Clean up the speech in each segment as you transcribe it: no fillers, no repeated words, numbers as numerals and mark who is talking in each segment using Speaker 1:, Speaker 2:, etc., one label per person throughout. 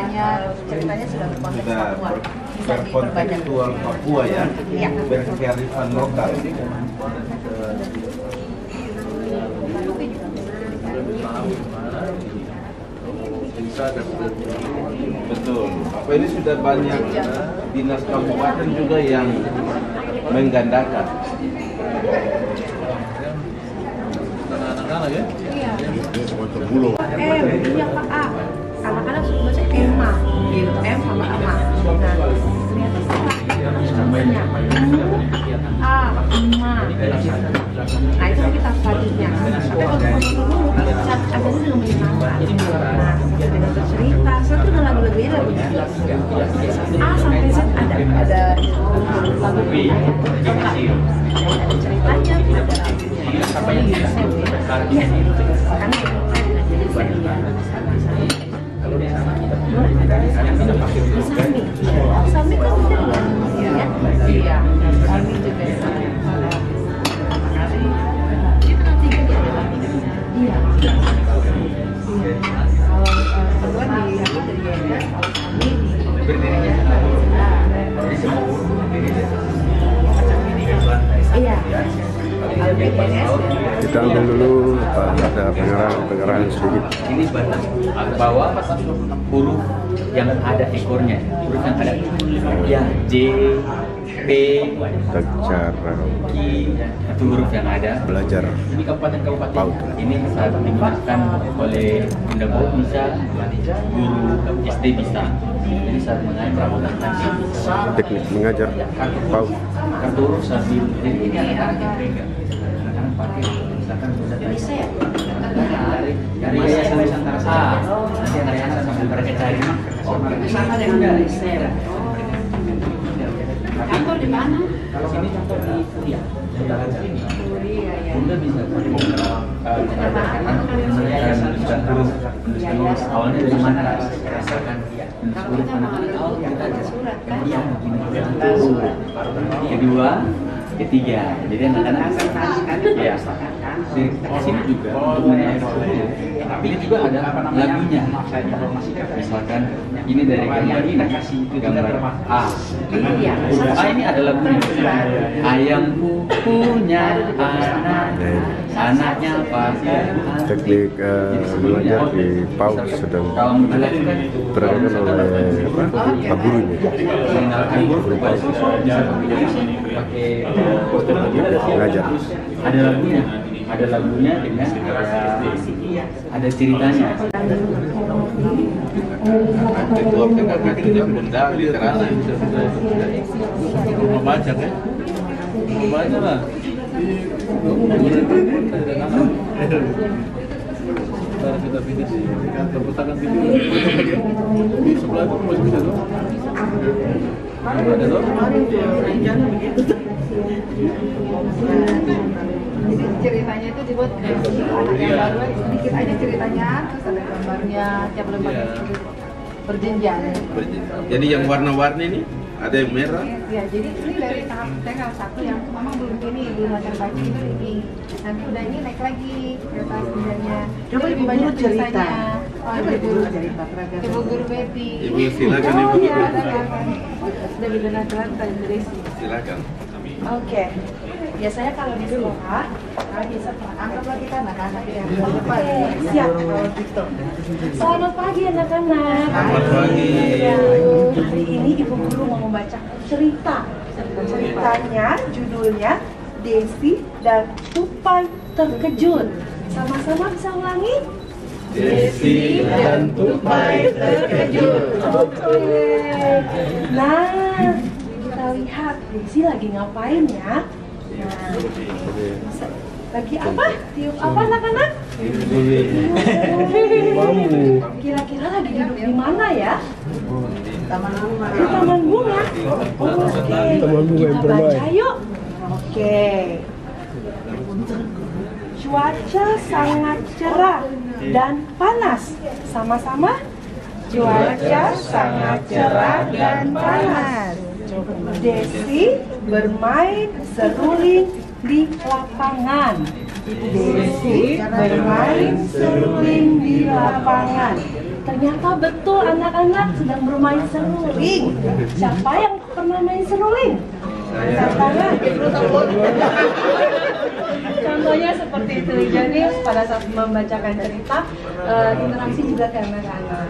Speaker 1: Ceritanya sudah berkonteks Papua. Bisa diperbanyak.
Speaker 2: Berkontekstual Papua ya.
Speaker 1: Iya.
Speaker 2: Berkearifan lokal. Betul. Apa ini sudah banyak dinas kabupaten juga yang menggandakan.
Speaker 3: Anak-anak ya?
Speaker 1: Iya.
Speaker 4: Iya Pak A. Anak-anak suka baca Emma, gitu. M sama Ama. Nah, ternyata salah. Namanya A, Emma. Nah, itu kita selanjutnya. Tapi kalau dulu saat adanya dengan menyenangkan. Nah, dengan bercerita, satu dengan lagu-lagunya lagu A sampai Z ada lagu lengkap. Ada ceritanya, ada lagunya. Sampai yang iya, karena Sami kan juga ya? Iya, Sami juga itu nanti ada iya. Kalau kedua di apa dari Yemen, kalau Sami berdirinya iya.
Speaker 5: Kita ambil dulu ada pengarahan sedikit.
Speaker 3: Ini batas bahwa huruf yang ada ekornya, huruf yang ada ya J, P,
Speaker 5: Belajar
Speaker 3: I, itu huruf yang ada.
Speaker 5: belajar
Speaker 3: Ini kabupaten-kabupaten
Speaker 5: PAUD.
Speaker 3: ini saat digunakan oleh Bunda PAUD bisa, guru SD bisa. Ini saat mengajar
Speaker 5: teknik mengajar PAUD.
Speaker 3: kartu huruf sambil jadi ini anak-anak yang pegang. Anak-anak pakai misalkan sudah dari Yayasan Nusantara nanti anak-anak sambil mereka cari sama dengan dari saya.
Speaker 4: Kantor di mana?
Speaker 3: Kalau sini contoh di Kuliah, saudara sini. Bunda bisa awalnya dari mana? Rasakan dia.
Speaker 4: Kalau kita mau kita ada surat kan?
Speaker 3: Iya. Kedua, ketiga. Jadi anak-anak ya. Di sini juga untuk menyampaikan. Tapi ini juga ada lagunya. Misalkan ini dari gambar ini gambar A.
Speaker 4: Iya.
Speaker 3: A ini ada lagunya. Ayamku punya anak, anaknya pakai
Speaker 5: Teknik mengajar di PAUD sedang beradakan oleh Pak Gurunya. Mengajar.
Speaker 3: Ada lagunya dengan ada ceritanya.
Speaker 2: Ketua PKK Bunda literasi
Speaker 3: Rumah baca kan? Rumah baca lah. Kita pilih di kantor putakan TV di sebelah itu masih bisa tuh. Ada tuh.
Speaker 1: Jadi ceritanya itu dibuat anak yang baru, sedikit aja ceritanya, terus ada gambarnya, tiap lembar berjenjang.
Speaker 2: Jadi yang warna-warni ini ada yang merah.
Speaker 1: Ya, jadi ini dari tahap tanggal 1 yang memang belum lancar baca itu ini. Nanti udah ini naik lagi kereta sebenarnya.
Speaker 4: Coba Ibu Guru cerita.
Speaker 1: Coba Ibu Guru cerita. Ibu Guru Betty.
Speaker 2: Ibu silakan Ibu
Speaker 1: Iya,
Speaker 2: Guru.
Speaker 1: sudah benar cerita dari sini.
Speaker 2: Silakan.
Speaker 4: Oke. Biasanya kalau di sekolah, biasa
Speaker 1: Anggaplah kita anak-anak yang
Speaker 4: siap kalau gitu. Selamat pagi anak-anak.
Speaker 2: Selamat pagi.
Speaker 4: Hari ini Ibu Guru mau membaca cerita. Ceritanya judulnya Desi dan Tupai Terkejut. Sama-sama bisa ulangi?
Speaker 2: Desi dan Tupai terkejut.
Speaker 4: Oke. Nah, kita lihat Desi lagi ngapain ya? Nah, lagi apa? Tiup apa anak-anak? Kira-kira lagi duduk di mana ya?
Speaker 1: taman bunga.
Speaker 4: Di taman bunga. Oke. Kita baca yuk. Oke. Cuaca sangat cerah dan panas. Sama-sama. Cuaca sangat cerah dan panas. Desi bermain seruling di lapangan. Desi bermain seruling di lapangan. Ternyata betul anak-anak sedang bermain seruling. Siapa yang pernah main seruling? Tangan. Contohnya seperti itu. Jadi pada saat membacakan cerita, interaksi juga ke anak-anak.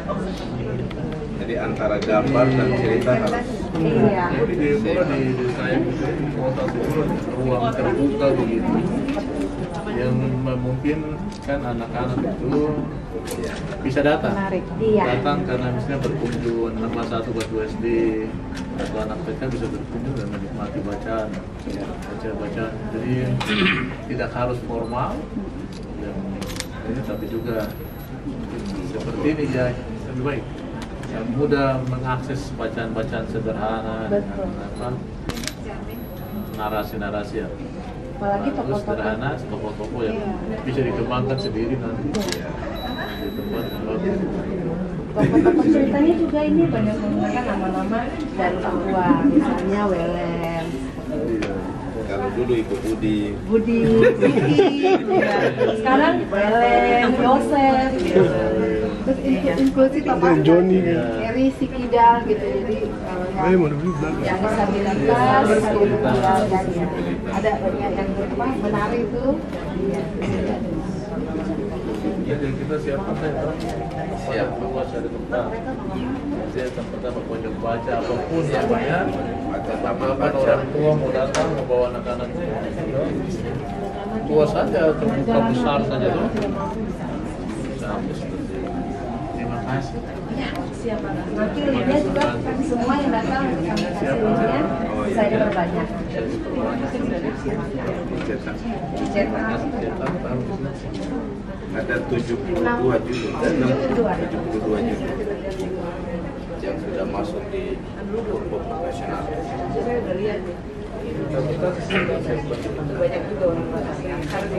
Speaker 2: Jadi antara gambar dan cerita harus.
Speaker 4: Iya.
Speaker 6: Di saya kota ruang terbuka begitu yang memungkinkan anak-anak itu bisa datang.
Speaker 4: Iya.
Speaker 6: Datang karena misalnya berkunjung anak kelas 1 kelas 2 SD atau anak TK bisa berkunjung dan menikmati bacaan. Bacaan. Jadi tidak harus formal yang ini, tapi juga seperti ini ya lebih baik. Yang mudah mengakses bacaan-bacaan sederhana dengan apa narasi-narasi ya.
Speaker 4: Apalagi
Speaker 6: Terus
Speaker 4: tokoh-tokoh.
Speaker 6: sederhana, tokoh-tokoh yang bisa dikembangkan sendiri nanti di tempat yang bagus.
Speaker 4: Tokoh-tokoh ceritanya juga ini banyak menggunakan nama-nama dari Papua, misalnya Welem,
Speaker 2: Kalau dulu Ibu Budi.
Speaker 4: Budi, sekarang Welem, Yosef, gitu.
Speaker 1: Terus inklusif apa?
Speaker 5: Johnny.
Speaker 1: Eri Sikidal gitu. Jadi yang disabilitas, ada yang apa menari itu.
Speaker 6: Ya, jadi kita siapkan siap bahwa ada tempat. Saya pertama pojok baca apapun namanya. Apapun orang tua mau datang mau bawa anak-anaknya. Tua saja terbuka besar saja tuh. Sampai seperti itu. Terima kasih.
Speaker 4: Ya, siapa? Nanti linknya juga semua yang datang kami kasih linknya bisa diperbanyak.
Speaker 2: Cetak.
Speaker 4: Dicetak.
Speaker 2: Ada 72 judul dan 72 judul yang sudah masuk di kursus profesional.
Speaker 1: Banyak juga orang Batak yang harus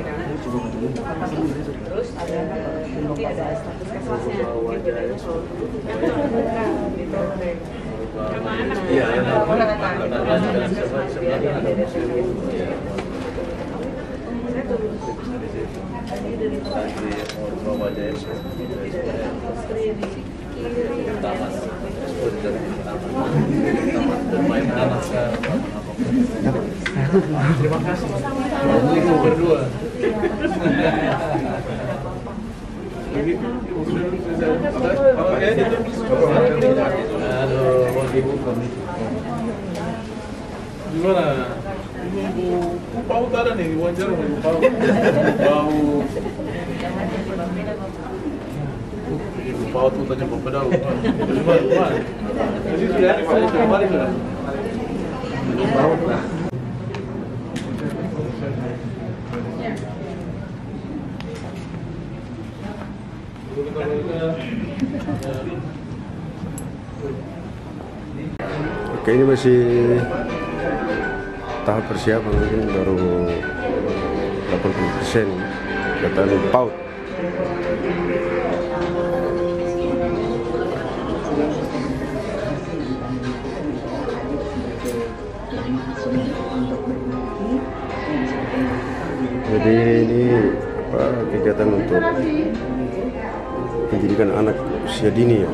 Speaker 1: terus ada nanti ada status kelasnya mungkin bedanya kalau
Speaker 6: Iya, bermain anak terima kasih itu berdua gimana? Ibu Pau ada nih, wajar Ibu Pau. Ibu Pau tuh tanya Bapak Gimana? Jadi sudah, saya kemarin sudah. Ibu Pau lah.
Speaker 5: Oke, ini masih tahap persiapan, mungkin baru 80% kegiatan PAUD. Jadi ini kegiatan untuk pendidikan anak usia dini ya.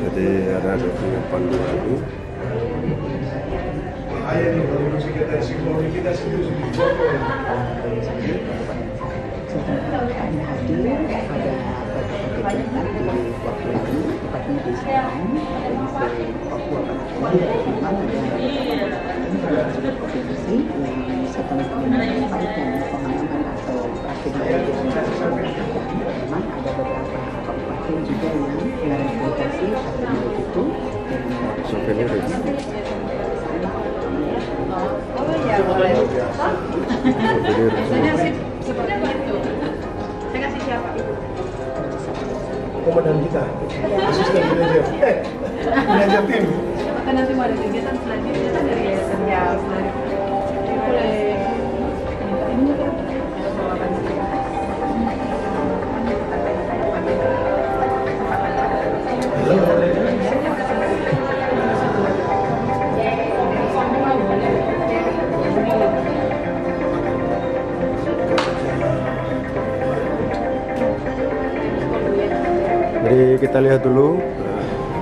Speaker 5: Jadi ada dengan panduan itu. Souvenir ya. Souvenir.
Speaker 1: seperti itu. Saya kasih siapa?
Speaker 7: Komandan kita, asisten manajer, manajer tim.
Speaker 1: Kan nanti mau ada kegiatan selanjutnya kan dari Yayasan Yas. Jadi boleh ini kan bawakan
Speaker 5: kita lihat dulu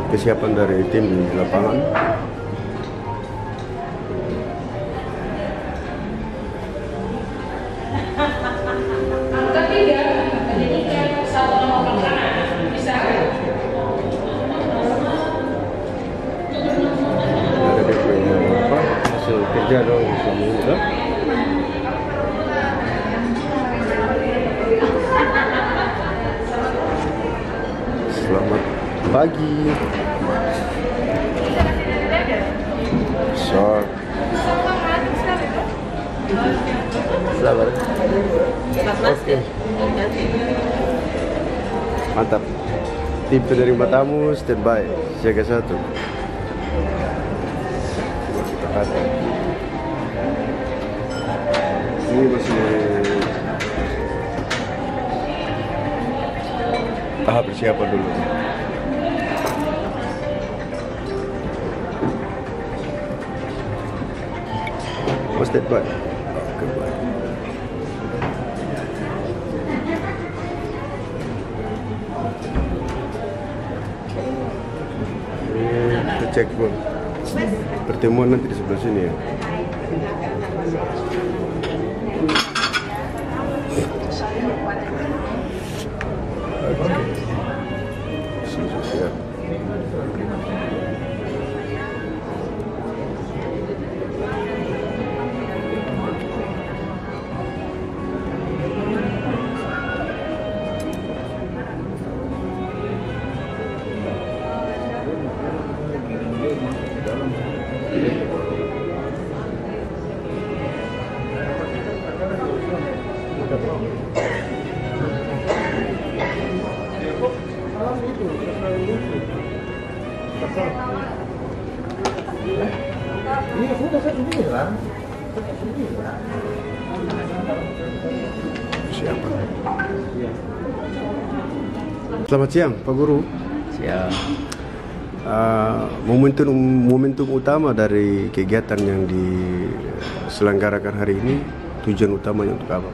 Speaker 5: kesiapan dari tim di lapangan. Ada dia punya apa, hasil kerja dong selama ini, kan? Selamat pagi. So, sabar. Oke. Mantap. Tim penerima tamu standby, siaga 1. Kita kata. Ini masih tahap persiapan dulu. What's that button? Good button. Kita cek dulu. Pertemuan nanti di sebelah sini ya. Siap. Siapa? Selamat siang, Pak Guru.
Speaker 3: Siap.
Speaker 5: Momentum utama dari kegiatan yang diselenggarakan hari ini, tujuan utamanya untuk apa?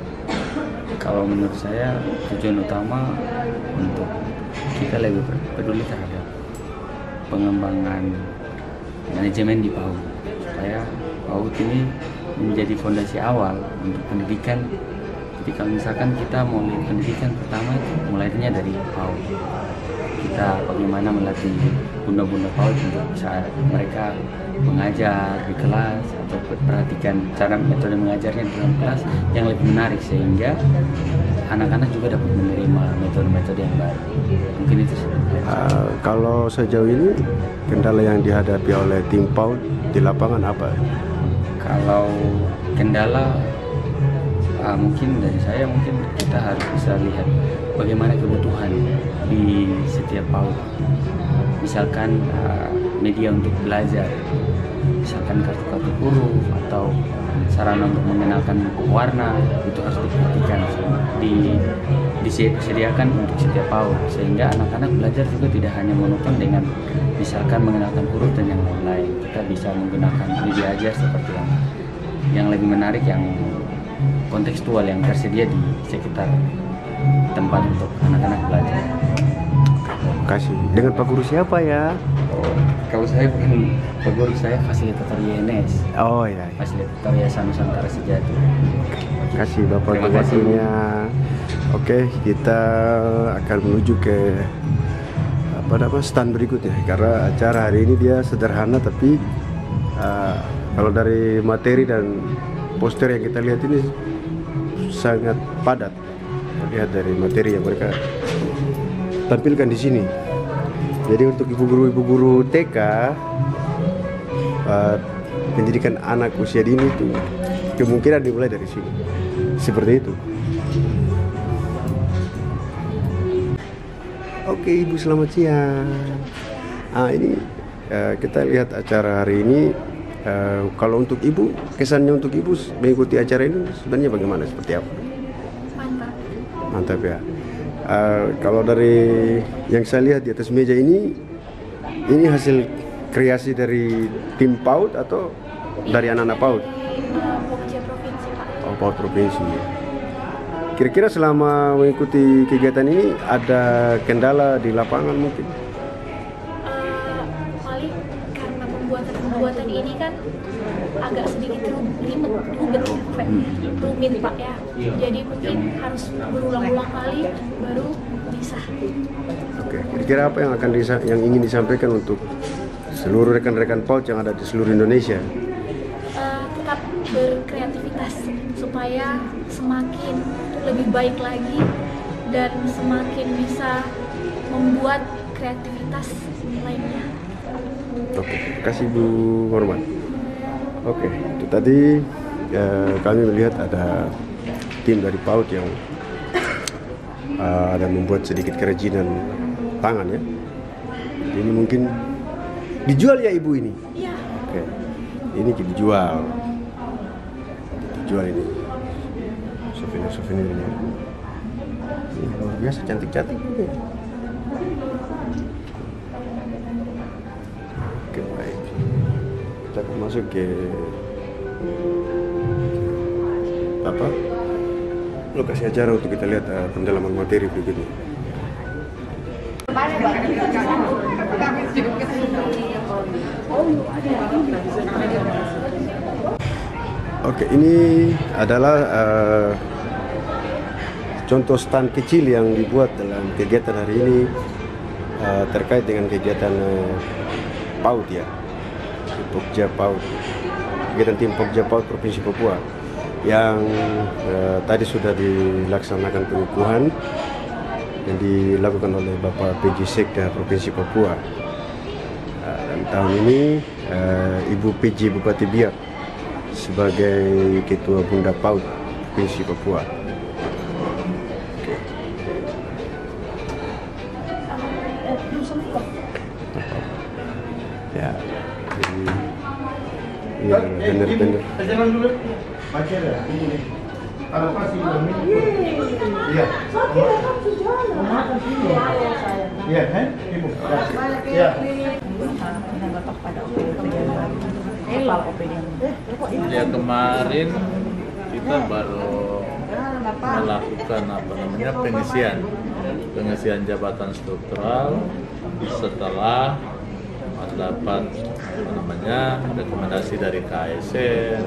Speaker 3: Kalau menurut saya tujuan utama untuk kita lebih peduli terhadap pengembangan manajemen di PAUD, supaya PAUD ini menjadi fondasi awal untuk pendidikan. Jadi kalau misalkan kita mau pendidikan pertama itu mulainya dari PAUD. Kita bagaimana melatih bunda-bunda PAUD untuk saat mereka mengajar di kelas atau perhatikan cara metode mengajarnya di dalam kelas yang lebih menarik sehingga anak-anak juga dapat menerima metode-metode yang baru. Mungkin itu sih.
Speaker 5: Kalau sejauh ini kendala yang dihadapi oleh tim PAUD di lapangan apa?
Speaker 3: Kalau kendala mungkin dari saya mungkin kita harus bisa lihat bagaimana kebutuhan di setiap PAUD. Misalkan media untuk belajar, misalkan kartu-kartu huruf atau sarana untuk mengenalkan warna, itu harus diperhatikan, disediakan untuk setiap PAUD sehingga anak-anak belajar juga tidak hanya monoton dengan misalkan mengenalkan huruf dan yang lain-lain. Kita bisa menggunakan media ajar seperti yang lebih menarik, yang kontekstual, yang tersedia di sekitar tempat untuk anak-anak belajar.
Speaker 5: Kasih. Dengan Pak Guru siapa ya?
Speaker 3: Kalau saya bukan Pak Guru, saya fasilitator YNS.
Speaker 5: Oh ya.
Speaker 3: Fasilitator Yayasan Nusantara Sejati.
Speaker 5: Kasih Bapak
Speaker 3: Terima kasih.
Speaker 5: waktunya. Oke, kita akan menuju ke stand berikutnya, karena acara hari ini dia sederhana tapi kalau dari materi dan poster yang kita lihat ini sangat padat. Lihat dari materi yang mereka tampilkan di sini. Jadi untuk ibu guru TK, pendidikan anak usia dini itu kemungkinan dimulai dari sini. Seperti itu. Oke, Ibu, selamat siang. Ini kita lihat acara hari ini. Kalau untuk Ibu, kesannya untuk Ibu mengikuti acara ini sebenarnya bagaimana? Seperti apa? Mantap ya. Kalau dari yang saya lihat di atas meja ini hasil kreasi dari tim PAUD atau dari anak-anak PAUD?
Speaker 8: Pokja Provinsi, Pak.
Speaker 5: Oh, PAUD Provinsi. Kira-kira selama mengikuti kegiatan ini ada kendala di lapangan mungkin?
Speaker 8: Paling karena pembuatan ini kan agak sedikit rumit Pak ya. Jadi mungkin harus berulang-ulang kali baru bisa.
Speaker 5: Oke, kira-kira apa yang ingin disampaikan untuk seluruh rekan-rekan PAUD yang ada di seluruh Indonesia?
Speaker 8: Tetap berkreativitas supaya semakin lebih baik lagi dan semakin bisa membuat kreativitas lainnya.
Speaker 5: Oke, terima kasih Bu Hormat. Oke, itu tadi kami melihat ada tim dari PAUD yang ada membuat sedikit kerajinan tangan ya. Ini mungkin dijual ya Ibu ini?
Speaker 8: Iya.
Speaker 5: Oke, ini dijual. Dijual ini. Souvenir ini. Ini luar biasa cantik-cantik. Oke, baik. Kita akan masuk ke lokasi acara untuk kita lihat pendalaman materi berikutnya. Oke, ini adalah contoh stand kecil yang dibuat dalam kegiatan hari ini terkait dengan kegiatan PAUD ya, Pokja PAUD, kegiatan tim Pokja PAUD Provinsi Papua yang tadi sudah dilaksanakan pengukuhan yang dilakukan oleh Bapak PJ Sekda Provinsi Papua. Dan tahun ini Ibu PJ Bupati Biak sebagai Ketua Bunda PAUD Provinsi Papua. Ya, jadi bener-bener.
Speaker 7: Baca dah. Kalau pasti ini. Iya. Iya, kan? Ibu. Iya.
Speaker 6: Ya kemarin kita baru melakukan pengisian jabatan struktural setelah mendapat rekomendasi dari KSN,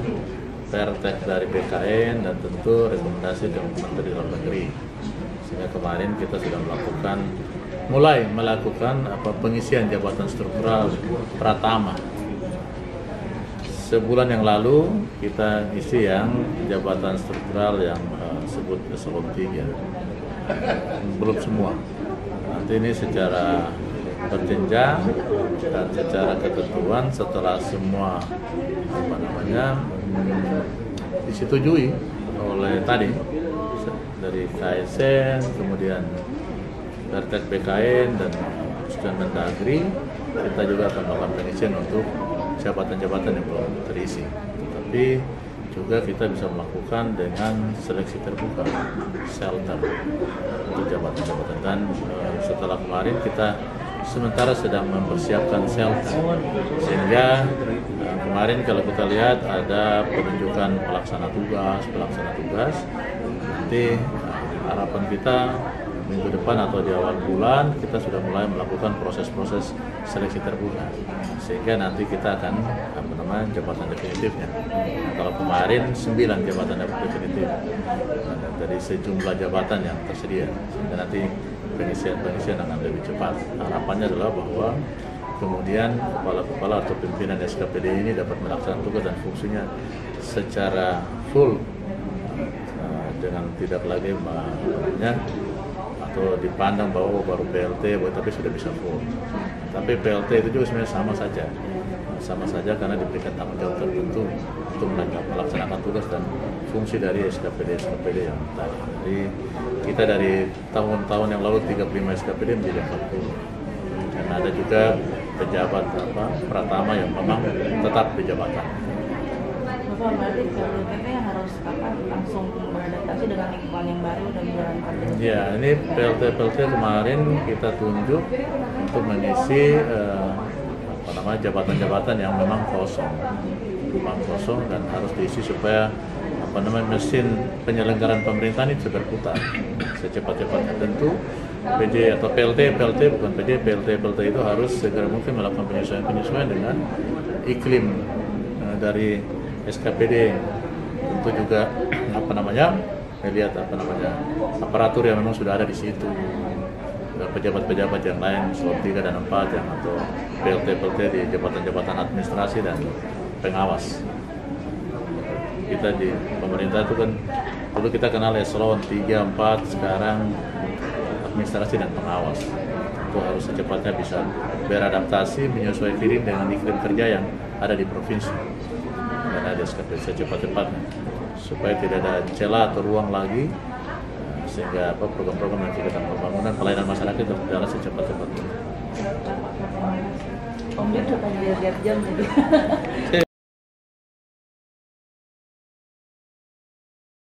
Speaker 6: Pertek dari BKN, dan tentu rekomendasi dari Menteri Luar Negeri. Sehingga kemarin kita sudah mulai melakukan pengisian jabatan struktural Pratama. Sebulan yang lalu kita isi yang jabatan struktural yang disebut eselon 3. Belum semua. Nanti ini secara berjenjang dan secara ketentuan setelah semua disetujui oleh tadi dari KSN, kemudian Pertek BKN dan Mendagri, kita juga akan melakukan pengisian untuk jabatan-jabatan yang belum terisi. Tetapi juga kita bisa melakukan dengan seleksi terbuka, shelter untuk jabatan-jabatan. Dan setelah kemarin kita sementara sedang mempersiapkan shelter, sehingga kemarin kalau kita lihat ada penunjukan pelaksana tugas. Nanti harapan kita minggu depan atau di awal bulan kita sudah mulai melakukan proses-proses seleksi terbuka, sehingga nanti kita akan jabatan definitifnya. Nah, kalau kemarin 9 jabatan definitif dari sejumlah jabatan yang tersedia, sehingga nanti pengisian akan lebih cepat. Harapannya adalah bahwa kemudian kepala-kepala atau pimpinan SKPD ini dapat melaksanakan tugas dan fungsinya secara full, dengan tidak lagi atau dipandang bahwa baru PLT, tapi sudah bisa full. Tapi PLT itu juga sebenarnya sama saja karena diberikan tanggung jawab tertentu untuk melaksanakan tugas dan fungsi dari SKPD yang tadi. Jadi kita dari tahun-tahun yang lalu 35 SKPD menjadi 40. Dan ada juga pejabat Pratama yang memang tetap di jabatan.
Speaker 4: Bapak berarti PLT harus langsung beradaptasi dengan lingkungan yang baru dan menjalankan. Ya,
Speaker 6: ini PLT kemarin kita tunjuk untuk mengisi jabatan-jabatan yang memang kosong dan harus diisi supaya mesin penyelenggaraan pemerintahan itu berputar secepat-cepatnya. Tentu PJ atau PLT bukan PJ, PLT itu harus segera mungkin melakukan penyesuaian dengan iklim dari SKPD. Tentu juga melihat aparatur yang memang sudah ada di situ, pejabat-pejabat yang lain slot 3 dan 4 yang atau PLT di jabatan-jabatan administrasi dan pengawas. Kita di pemerintah itu kan dulu kita kenal eselon 3, 4, sekarang administrasi dan pengawas. Itu harus secepatnya bisa beradaptasi, menyesuaikan diri dengan iklim kerja yang ada di provinsi dan ada SKP secepat-cepatnya supaya tidak ada celah atau ruang lagi, sehingga program-program dan kegiatan pembangunan pelayanan masyarakat itu berjalan secepat-cepatnya.
Speaker 1: Om Dir udah lihat jam jadi.